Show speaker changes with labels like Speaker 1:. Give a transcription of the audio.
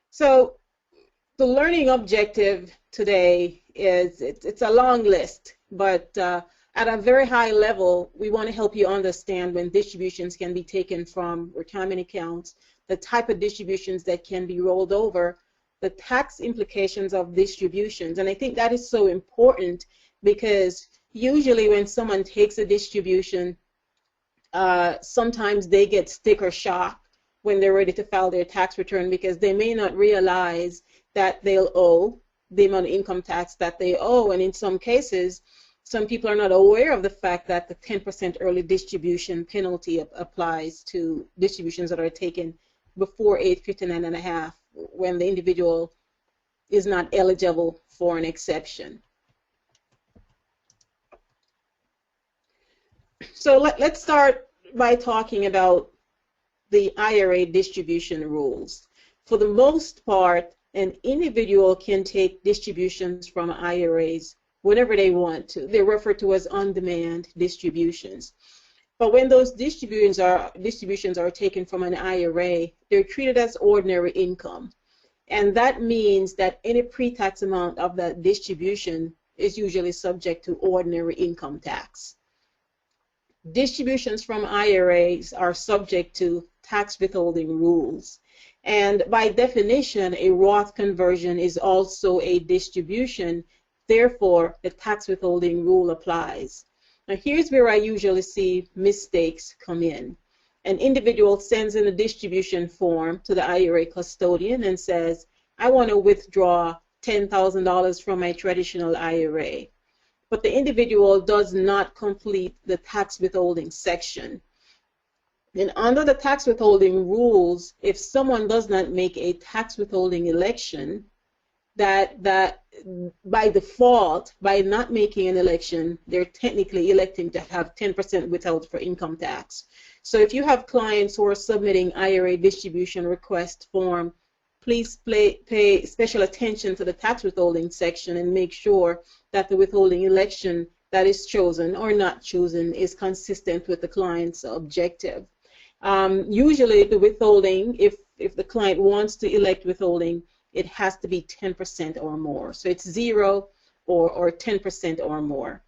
Speaker 1: So the learning objective today is, it's a long list, but at a very high level, we want to help you understand when distributions can be taken from retirement accounts, the type of distributions that can be rolled over, the tax implications of distributions. And I think that is so important because usually when someone takes a distribution, sometimes they get sticker shock when they're ready to file their tax return because they may not realize that they'll owe the amount of income tax that they owe. And in some cases, some people are not aware of the fact that the 10% early distribution penalty applies to distributions that are taken before age 59 and a half when the individual is not eligible for an exception. So let's start by talking about the IRA distribution rules. For the most part, an individual can take distributions from IRAs whenever they want to. They're referred to as on-demand distributions. But when those distributions are taken from an IRA, they're treated as ordinary income. And that means that any pre-tax amount of that distribution is usually subject to ordinary income tax. Distributions from IRAs are subject to tax withholding rules. And by definition, a Roth conversion is also a distribution. Therefore, the tax withholding rule applies. Now, here's where I usually see mistakes come in. An individual sends in a distribution form to the IRA custodian and says, I want to withdraw $10,000 from my traditional IRA. But the individual does not complete the tax withholding section. And under the tax withholding rules, if someone does not make a tax withholding election, that by default, by not making an election, they're technically electing to have 10% withheld for income tax. So if you have clients who are submitting IRA distribution request form, please pay special attention to the tax withholding section and make sure that the withholding election that is chosen or not chosen is consistent with the client's objective. Usually the withholding, if the client wants to elect withholding, it has to be 10% or more. So it's 0 or 10% or more.